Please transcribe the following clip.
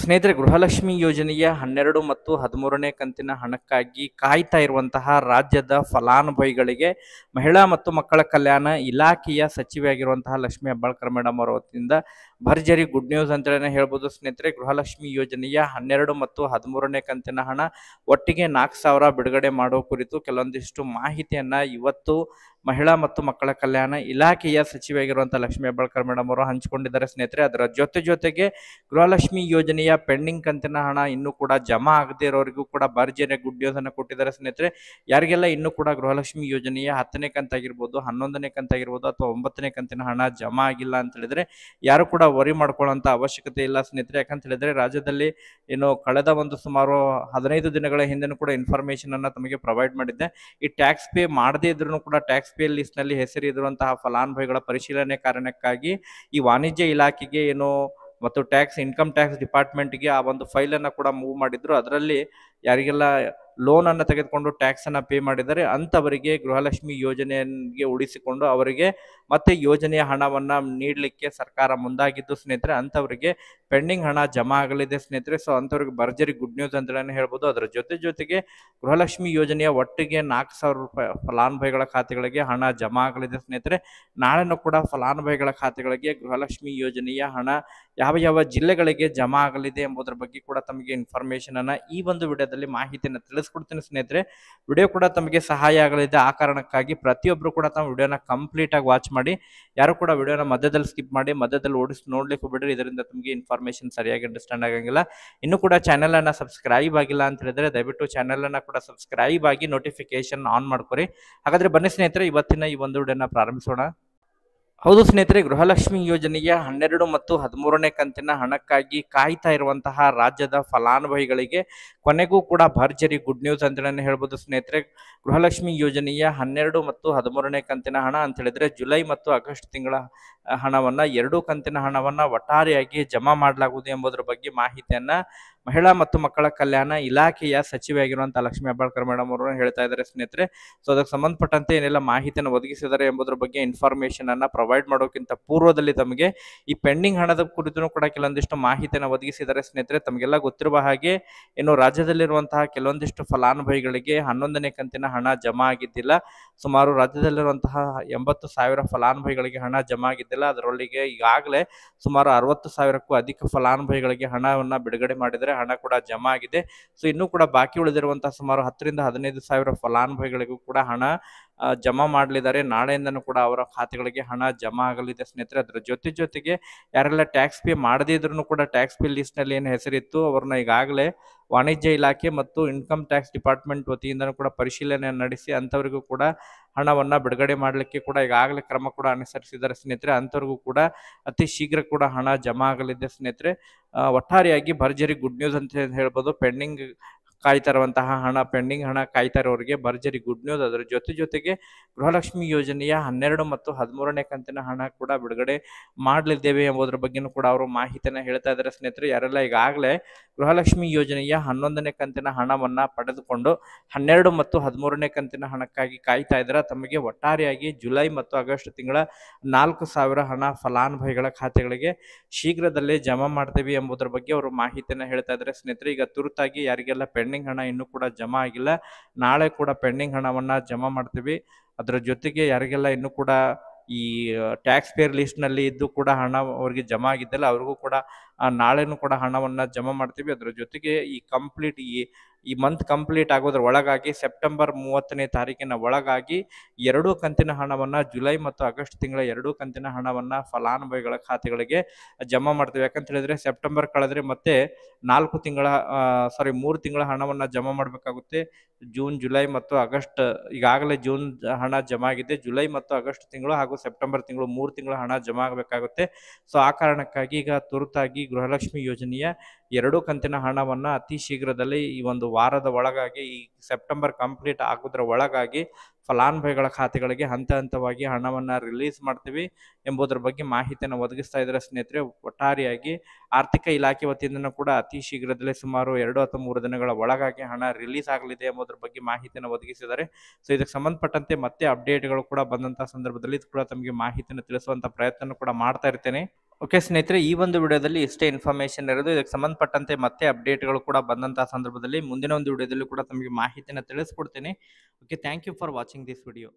ಸ್ನೇಹಿತರೆ, ಗೃಹಲಕ್ಷ್ಮಿ ಯೋಜನೆಯ 12 ಮತ್ತು 13ನೇ ಕಂತಿನ ಹಣಕ್ಕಾಗಿ ಕಾಯ್ತಾ ಇರುವಂತಹ ರಾಜ್ಯದ ಫಲಾನುಭವಿಗಳಿಗೆ ಮಹಿಳಾ ಮತ್ತು ಮಕ್ಕಳ ಕಲ್ಯಾಣ ಇಲಾಖೆಯ ಸಚಿವೆಯಾಗಿರುವಂತಹ ಲಕ್ಷ್ಮೀ ಹೆಬ್ಬಾಳ್ಕರ್ ಮೇಡಮ್ ಅವರ ವತಿಯಿಂದ ಭರ್ಜರಿ ಗುಡ್ ನ್ಯೂಸ್ ಅಂತಲೇ ಹೇಳ್ಬೋದು. ಸ್ನೇಹಿತರೆ, ಗೃಹಲಕ್ಷ್ಮಿ ಯೋಜನೆಯ 12 ಮತ್ತು 13ನೇ ಕಂತಿನ ಹಣ ಒಟ್ಟಿಗೆ 4,000 ಬಿಡುಗಡೆ ಮಾಡೋ ಕುರಿತು ಕೆಲವೊಂದಿಷ್ಟು ಮಾಹಿತಿಯನ್ನ ಇವತ್ತು ಮಹಿಳಾ ಮತ್ತು ಮಕ್ಕಳ ಕಲ್ಯಾಣ ಇಲಾಖೆಯ ಸಚಿವೆಯಾಗಿರುವಂತಹ ಲಕ್ಷ್ಮೀ ಹೆಬ್ಬಾಳ್ಕರ್ ಮೇಡಮ್ ಅವರು ಹಂಚಿಕೊಂಡಿದ್ದಾರೆ. ಸ್ನೇಹಿತರೆ, ಅದರ ಜೊತೆಗೆ ಗೃಹಲಕ್ಷ್ಮಿ ಯೋಜನೆಯ ಪೆಂಡಿಂಗ್ ಕಂತಿನ ಹಣ ಇನ್ನೂ ಕೂಡ ಜಮಾ ಆಗದೇ ಇರೋರಿಗೂ ಕೂಡ ಭರ್ಜರಿ ಗುಡ್ ನ್ಯೂಸ್ ಅನ್ನು ಕೊಟ್ಟಿದ್ದಾರೆ. ಸ್ನೇಹಿತರೆ, ಯಾರಿಗೆಲ್ಲ ಇನ್ನೂ ಕೂಡ ಗೃಹಲಕ್ಷ್ಮಿ ಯೋಜನೆಯ 10ನೇ ಕಂತಾಗಿರ್ಬೋದು, 11ನೇ ಕಂತಾಗಿರ್ಬೋದು ಅಥವಾ 9ನೇ ಕಂತಿನ ಹಣ ಜಮಾ ಆಗಿಲ್ಲ ಅಂತ ಹೇಳಿದ್ರೆ ಯಾರು ಕೂಡ ವರಿ ಮಾಡ್ಕೊಳ್ಳೋಂಥ ಅವಶ್ಯಕತೆ ಇಲ್ಲ ಸ್ನೇಹಿತರೆ. ಯಾಕಂತ ಹೇಳಿದ್ರೆ ರಾಜ್ಯದಲ್ಲಿ ಏನು ಕಳೆದ ಒಂದು ಸುಮಾರು 15 ದಿನಗಳ ಹಿಂದೆನೂ ಕೂಡ ಇನ್ಫಾರ್ಮೇಶನ್ ಅನ್ನ ತಮಗೆ ಪ್ರೊವೈಡ್ ಮಾಡಿದ್ದೆ. ಈ ಟ್ಯಾಕ್ಸ್ ಪೇ ಮಾಡದೇ ಇದ್ರೂ ಕೂಡ ಟ್ಯಾಕ್ಸ್ ಪೇ ಲಿಸ್ಟ್ ನಲ್ಲಿ ಹೆಸರಿರುವಂತಹ ಫಲಾನುಭವಿಗಳ ಪರಿಶೀಲನೆ ಕಾರಣಕ್ಕಾಗಿ ಈ ವಾಣಿಜ್ಯ ಇಲಾಖೆಗೆ ಏನು ಮತ್ತು ಇನ್ಕಮ್ ಟ್ಯಾಕ್ಸ್ ಡಿಪಾರ್ಟ್ಮೆಂಟ್ಗೆ ಆ ಒಂದು ಫೈಲ್ ಅನ್ನ ಕೂಡ ಮೂವ್ ಮಾಡಿದ್ರು. ಅದರಲ್ಲಿ ಯಾರಿಗೆಲ್ಲ ಲೋನ್ ಅನ್ನು ತೆಗೆದುಕೊಂಡು ಟ್ಯಾಕ್ಸ್ ಅನ್ನ ಪೇ ಮಾಡಿದರೆ ಅಂತವರಿಗೆ ಗೃಹಲಕ್ಷ್ಮಿ ಯೋಜನೆಗೆ ಉಳಿಸಿಕೊಂಡು ಅವರಿಗೆ ಮತ್ತೆ ಯೋಜನೆಯ ಹಣವನ್ನ ನೀಡಲಿಕ್ಕೆ ಸರ್ಕಾರ ಮುಂದಾಗಿದ್ದು ಸ್ನೇಹಿತರೆ, ಅಂತವರಿಗೆ ಪೆಂಡಿಂಗ್ ಹಣ ಜಮಾ ಆಗಲಿದೆ ಸ್ನೇಹಿತರೆ. ಸೊ ಅಂತವ್ರಿಗೆ ಭರ್ಜರಿ ಗುಡ್ ನ್ಯೂಸ್ ಅಂತಲೇ ಹೇಳ್ಬೋದು. ಅದರ ಜೊತೆಗೆ ಗೃಹಲಕ್ಷ್ಮಿ ಯೋಜನೆಯ ಒಟ್ಟಿಗೆ 4,000 ರೂಪಾಯಿ ಫಲಾನುಭವಿಗಳ ಖಾತೆಗಳಿಗೆ ಹಣ ಜಮಾ ಆಗಲಿದೆ ಸ್ನೇಹಿತರೆ. ನಾಳೆನೂ ಕೂಡ ಫಲಾನುಭವಿಗಳ ಖಾತೆಗಳಿಗೆ ಗೃಹಲಕ್ಷ್ಮಿ ಯೋಜನೆಯ ಹಣ ಯಾವ ಜಿಲ್ಲೆಗಳಿಗೆ ಜಮಾ ಆಗಲಿದೆ ಎಂಬುದರ ಬಗ್ಗೆ ಕೂಡ ತಮಗೆ ಇನ್ಫಾರ್ಮೇಶನ್ ಅನ್ನ ಈ ಒಂದು ವಿಡಿಯೋದಲ್ಲಿ ಮಾಹಿತಿಯನ್ನು ತಿಳಿಸ್ಕೊಡ್ತೀನಿ ಸ್ನೇಹಿತರೆ. ವಿಡಿಯೋ ಕೂಡ ತಮಗೆ ಸಹಾಯ ಆಗಲಿದೆ. ಆ ಕಾರಣಕ್ಕಾಗಿ ಪ್ರತಿಯೊಬ್ಬರು ಕೂಡ ತಮ್ಮ ವಿಡಿಯೋನ ಕಂಪ್ಲೀಟ್ ಆಗಿ ವಾಚ್ ಮಾಡಿ. ಯಾರು ಕೂಡ ವಿಡಿಯೋನ ಮಧ್ಯದಲ್ಲಿ ಸ್ಕಿಪ್ ಮಾಡಿ ಮಧ್ಯದಲ್ಲಿ ಓಡಿಸಿ ನೋಡ್ಲಿಕ್ಕೆ ಬಿಡ್ರಿ. ಇದರಿಂದ ತಮಗೆ ಇನ್ಫಾರ್ಮೇಶನ್ ಸರಿಯಾಗಿ ಅಂಡರ್ಸ್ಟ್ಯಾಂಡ್ ಆಗಂಗಿಲ್ಲ. ಇನ್ನು ಕೂಡ ಚಾನೆಲ್ ಅನ್ನ ಸಬ್ಸ್ಕ್ರೈಬ್ ಆಗಿಲ್ಲ ಅಂತ ಹೇಳಿದ್ರೆ ದಯವಿಟ್ಟು ಚಾನೆಲ್ ಅನ್ನ ಕೂಡ ಸಬ್ಸ್ಕ್ರೈಬ್ ಆಗಿ ನೋಟಿಫಿಕೇಶನ್ ಆನ್ ಮಾಡ್ಕೊರಿ. ಹಾಗಾದ್ರೆ ಬನ್ನಿ ಸ್ನೇಹಿತರೆ, ಇವತ್ತಿನ ಈ ಒಂದು ವಿಡಿಯೋನ ಪ್ರಾರಂಭಿಸೋಣ. ಹೌದು ಸ್ನೇಹಿತರೆ, ಗೃಹಲಕ್ಷ್ಮಿ ಯೋಜನೆಯ 12 ಮತ್ತು 13ನೇ ಕಂತಿನ ಹಣಕ್ಕಾಗಿ ಕಾಯ್ತಾ ಇರುವಂತಹ ರಾಜ್ಯದ ಫಲಾನುಭವಿಗಳಿಗೆ ಕೊನೆಗೂ ಕೂಡ ಭರ್ಜರಿ ಗುಡ್ ನ್ಯೂಸ್ ಅಂತಲೇ ಹೇಳ್ಬೋದು ಸ್ನೇಹಿತರೆ. ಗೃಹಲಕ್ಷ್ಮಿ ಯೋಜನೆಯ 12 ಮತ್ತು 13ನೇ ಕಂತಿನ ಹಣ ಅಂತ ಹೇಳಿದ್ರೆ ಜುಲೈ ಮತ್ತು ಆಗಸ್ಟ್ ತಿಂಗಳ ಹಣವನ್ನ 2 ಕಂತಿನ ಹಣವನ್ನ ಒಟ್ಟಾರೆಯಾಗಿ ಜಮಾ ಮಾಡಲಾಗುವುದು ಎಂಬುದರ ಬಗ್ಗೆ ಮಾಹಿತಿಯನ್ನ ಮಹಿಳಾ ಮತ್ತು ಮಕ್ಕಳ ಕಲ್ಯಾಣ ಇಲಾಖೆಯ ಸಚಿವೆಯಾಗಿರುವಂತಹ ಲಕ್ಷ್ಮೀ ಹೆಬ್ಬಾಳ್ಕರ್ ಮೇಡಮ್ ಅವರು ಹೇಳ್ತಾ ಇದ್ದಾರೆ ಸ್ನೇಹಿತರೆ. ಸೊ ಅದಕ್ಕೆ ಸಂಬಂಧಪಟ್ಟಂತೆ ಏನೆಲ್ಲ ಮಾಹಿತಿಯನ್ನು ಒದಗಿಸಿದ್ದಾರೆ ಎಂಬುದರ ಬಗ್ಗೆ ಇನ್ಫಾರ್ಮೇಶನ್ ಅನ್ನ ಪ್ರೊವೈಡ್ ಮಾಡೋಕ್ಕಿಂತ ಪೂರ್ವದಲ್ಲಿ ತಮಗೆ ಈ ಪೆಂಡಿಂಗ್ ಹಣದ ಕುರಿತು ಕೂಡ ಕೆಲವೊಂದಿಷ್ಟು ಮಾಹಿತಿಯನ್ನು ಒದಗಿಸಿದ್ದಾರೆ ಸ್ನೇಹಿತರೆ. ತಮಗೆಲ್ಲ ಗೊತ್ತಿರುವ ಹಾಗೆ ಏನು ರಾಜ್ಯದಲ್ಲಿರುವಂತಹ ಕೆಲವೊಂದಿಷ್ಟು ಫಲಾನುಭವಿಗಳಿಗೆ 11ನೇ ಕಂತಿನ ಹಣ ಜಮಾ ಆಗಿದ್ದಿಲ್ಲ. ಸುಮಾರು ರಾಜ್ಯದಲ್ಲಿರುವಂತಹ 80,000 ಫಲಾನುಭವಿಗಳಿಗೆ ಹಣ ಜಮಾ ಆಗಿದ್ದಿಲ್ಲ. ಅದರೊಳಗೆ ಈಗಾಗಲೇ ಸುಮಾರು 60,000ಕ್ಕೂ ಅಧಿಕ ಫಲಾನುಭವಿಗಳಿಗೆ ಹಣವನ್ನ ಬಿಡುಗಡೆ ಮಾಡಿದರೆ ಹಣ ಕೂಡ ಜಮಾ ಆಗಿದೆ. ಸೊ ಇನ್ನೂ ಕೂಡ ಬಾಕಿ ಉಳಿದಿರುವಂತಹ ಸುಮಾರು 10 ರಿಂದ 15,000 ಫಲಾನುಭವಿಗಳಿಗೂ ಕೂಡ ಹಣ ಜಮಾ ಮಾಡಲಿದ್ದಾರೆ. ನಾಳೆಯಿಂದನೂ ಕೂಡ ಅವರ ಖಾತೆಗಳಿಗೆ ಹಣ ಜಮಾ ಆಗಲಿದೆ ಸ್ನೇಹಿತರೆ. ಅದರ ಜೊತೆಗೆ ಯಾರೆಲ್ಲ ಟ್ಯಾಕ್ಸ್ ಪೇ ಮಾಡದೇ ಇದ್ರೂ ಕೂಡ ಟ್ಯಾಕ್ಸ್ ಪೇ ಲಿಸ್ಟ್ ನಲ್ಲಿ ಏನು ಹೆಸರಿತ್ತು ಅವ್ರನ್ನ ಈಗಾಗಲೇ ವಾಣಿಜ್ಯ ಇಲಾಖೆ ಮತ್ತು ಇನ್ಕಮ್ ಟ್ಯಾಕ್ಸ್ ಡಿಪಾರ್ಟ್ಮೆಂಟ್ ವತಿಯಿಂದ ಕೂಡ ಪರಿಶೀಲನೆ ನಡೆಸಿ ಅಂತವರಿಗೂ ಕೂಡ ಹಣವನ್ನ ಬಿಡುಗಡೆ ಮಾಡಲಿಕ್ಕೆ ಕೂಡ ಈಗಾಗಲೇ ಕ್ರಮ ಕೂಡ ಅನುಸರಿಸಿದ್ದಾರೆ ಸ್ನೇಹಿತರೆ. ಅಂತವರಿಗೂ ಕೂಡ ಅತಿ ಶೀಘ್ರ ಕೂಡ ಹಣ ಜಮಾ ಆಗಲಿದೆ ಸ್ನೇಹಿತರೆ. ಒಟ್ಟಾರೆಯಾಗಿ ಭರ್ಜರಿ ಗುಡ್ ನ್ಯೂಸ್ ಅಂತ ಹೇಳ್ಬೋದು. ಪೆಂಡಿಂಗ್ ಹಣ ಕಾಯ್ತಾ ಇರೋರಿಗೆ ಭರ್ಜರಿ ಗುಡ್ ನ್ಯೂಸ್. ಅದರ ಜೊತೆಗೆ ಗೃಹಲಕ್ಷ್ಮಿ ಯೋಜನೆಯ 12 ಮತ್ತು 13ನೇ ಕಂತಿನ ಹಣ ಕೂಡ ಬಿಡುಗಡೆ ಮಾಡಲಿದ್ದೇವೆ ಎಂಬುದರ ಬಗ್ಗೆನೂ ಕೂಡ ಅವರು ಮಾಹಿತಿಯನ್ನು ಹೇಳ್ತಾ ಇದ್ದಾರೆ ಸ್ನೇಹಿತರೆ. ಯಾರೆಲ್ಲ ಈಗಾಗಲೇ ಗೃಹಲಕ್ಷ್ಮಿ ಯೋಜನೆಯ 11ನೇ ಕಂತಿನ ಹಣವನ್ನ ಪಡೆದುಕೊಂಡು 12 ಮತ್ತು 13ನೇ ಕಂತಿನ ಹಣಕ್ಕಾಗಿ ಕಾಯ್ತಾ ಇದ್ದಾರೆ, ತಮಗೆ ಒಟ್ಟಾರೆಯಾಗಿ ಜುಲೈ ಮತ್ತು ಆಗಸ್ಟ್ ತಿಂಗಳ 4,000 ಹಣ ಫಲಾನುಭವಿಗಳ ಖಾತೆಗಳಿಗೆ ಶೀಘ್ರದಲ್ಲೇ ಜಮಾ ಮಾಡ್ತೇವೆ ಎಂಬುದರ ಬಗ್ಗೆ ಅವರು ಮಾಹಿತಿಯನ್ನು ಹೇಳ್ತಾ ಇದ್ದಾರೆ ಸ್ನೇಹಿತರೆ. ಈಗ ತುರ್ತಾಗಿ ಯಾರಿಗೆಲ್ಲ ಪೆಂಡಿಂಗ್ ಹಣ ಇನ್ನೂ ಕೂಡ ಜಮಾ ಆಗಿಲ್ಲ, ನಾಳೆ ಕೂಡ ಪೆಂಡಿಂಗ್ ಹಣವನ್ನ ಜಮಾ ಮಾಡ್ತೀವಿ. ಅದರ ಜೊತೆಗೆ ಯಾರಿಗೆಲ್ಲ ಇನ್ನೂ ಕೂಡ ಈ ಟ್ಯಾಕ್ಸ್ ಪೇರ್ ಲಿಸ್ಟ್ ನಲ್ಲಿ ಇದ್ದು ಕೂಡ ಹಣ ಅವರಿಗೆ ಜಮಾ ಆಗಿದ್ದಲ್ಲ ಅವ್ರಿಗೂ ಕೂಡ ನಾಳೆನೂ ಕೂಡ ಹಣವನ್ನ ಜಮಾ ಮಾಡ್ತೀವಿ. ಅದರ ಜೊತೆಗೆ ಈ ಮಂತ್ ಕಂಪ್ಲೀಟ್ ಆಗೋದ್ರ ಒಳಗಾಗಿ ಸೆಪ್ಟೆಂಬರ್ 30ನೇ ತಾರೀಕಿನ ಒಳಗಾಗಿ 2 ಕಂತಿನ ಹಣವನ್ನ ಜುಲೈ ಮತ್ತು ಆಗಸ್ಟ್ ತಿಂಗಳ 2 ಕಂತಿನ ಹಣವನ್ನ ಫಲಾನುಭವಿಗಳ ಖಾತೆಗಳಿಗೆ ಜಮಾ ಮಾಡ್ತೀವಿ. ಯಾಕಂತ ಹೇಳಿದ್ರೆ ಸೆಪ್ಟೆಂಬರ್ ಕಳೆದ್ರೆ ಮತ್ತೆ 3 ತಿಂಗಳ ಹಣವನ್ನ ಜಮಾ ಮಾಡಬೇಕಾಗುತ್ತೆ. ಜೂನ್, ಜುಲೈ ಮತ್ತು ಆಗಸ್ಟ್, ಈಗಾಗಲೇ ಜೂನ್ ಹಣ ಜಮಾ ಆಗಿದೆ. ಜುಲೈ ಮತ್ತು ಆಗಸ್ಟ್ ತಿಂಗಳು ಹಾಗೂ ಸೆಪ್ಟೆಂಬರ್ ತಿಂಗಳು 3 ತಿಂಗಳ ಹಣ ಜಮಾ ಆಗಬೇಕಾಗುತ್ತೆ. ಸೊ ಆ ಕಾರಣಕ್ಕಾಗಿ ಈಗ ತುರ್ತಾಗಿ ಗೃಹಲಕ್ಷ್ಮಿ ಯೋಜನೆಯ 2 ಕಂತಿನ ಹಣವನ್ನ ಅತಿ ಶೀಘ್ರದಲ್ಲಿ ಈ ಒಂದು ವಾರದ ಒಳಗಾಗಿ, ಈ ಸೆಪ್ಟೆಂಬರ್ ಕಂಪ್ಲೀಟ್ ಆಗೋದ್ರ ಒಳಗಾಗಿ ಫಲಾನುಭವಿಗಳ ಖಾತೆಗಳಿಗೆ ಹಂತವಾಗಿ ಹಣವನ್ನ ರಿಲೀಸ್ ಮಾಡ್ತೀವಿ ಎಂಬುದರ ಬಗ್ಗೆ ಮಾಹಿತಿಯನ್ನು ಒದಗಿಸ್ತಾ ಇದ್ದಾರೆ ಸ್ನೇಹಿತರೆ. ಒಟ್ಟಾರೆಯಾಗಿ ಆರ್ಥಿಕ ಇಲಾಖೆ ವತಿಯಿಂದ ಕೂಡ ಅತಿ ಶೀಘ್ರದಲ್ಲೇ ಸುಮಾರು 2 ಅಥವಾ 3 ದಿನಗಳ ಒಳಗಾಗಿ ಹಣ ರಿಲೀಸ್ ಆಗಲಿದೆ ಎಂಬುದರ ಬಗ್ಗೆ ಮಾಹಿತಿಯನ್ನು ಒದಗಿಸಿದ್ದಾರೆ. ಸೊ ಇದಕ್ಕೆ ಸಂಬಂಧಪಟ್ಟಂತೆ ಮತ್ತೆ ಅಪ್ಡೇಟ್ಗಳು ಕೂಡ ಬಂದಂತಹ ಸಂದರ್ಭದಲ್ಲಿ ಕೂಡ ತಮಗೆ ಮಾಹಿತಿಯನ್ನು ತಿಳಿಸುವಂತ ಪ್ರಯತ್ನ ಕೂಡ ಮಾಡ್ತಾ ಇರ್ತೇನೆ. ಓಕೆ ಸ್ನೇಹಿತರೆ, ಈ ಒಂದು ವಿಡಿಯೋದಲ್ಲಿ ಇಷ್ಟೇ ಇನ್ಫಾರ್ಮೇಶನ್ ಇರೋದು. ಇದಕ್ಕೆ ಸಂಬಂಧಪಟ್ಟಂತೆ ಮತ್ತೆ ಅಪ್ಡೇಟ್ಗಳು ಕೂಡ ಬಂದಂತಹ ಸಂದರ್ಭದಲ್ಲಿ ಮುಂದಿನ ಒಂದು ವಿಡಿಯೋದಲ್ಲಿ ಕೂಡ ತಮಗೆ ಮಾಹಿತಿನ ತಿಳಿಸ್ಕೊಡ್ತೇನೆ. Okay, thank you for watching this video.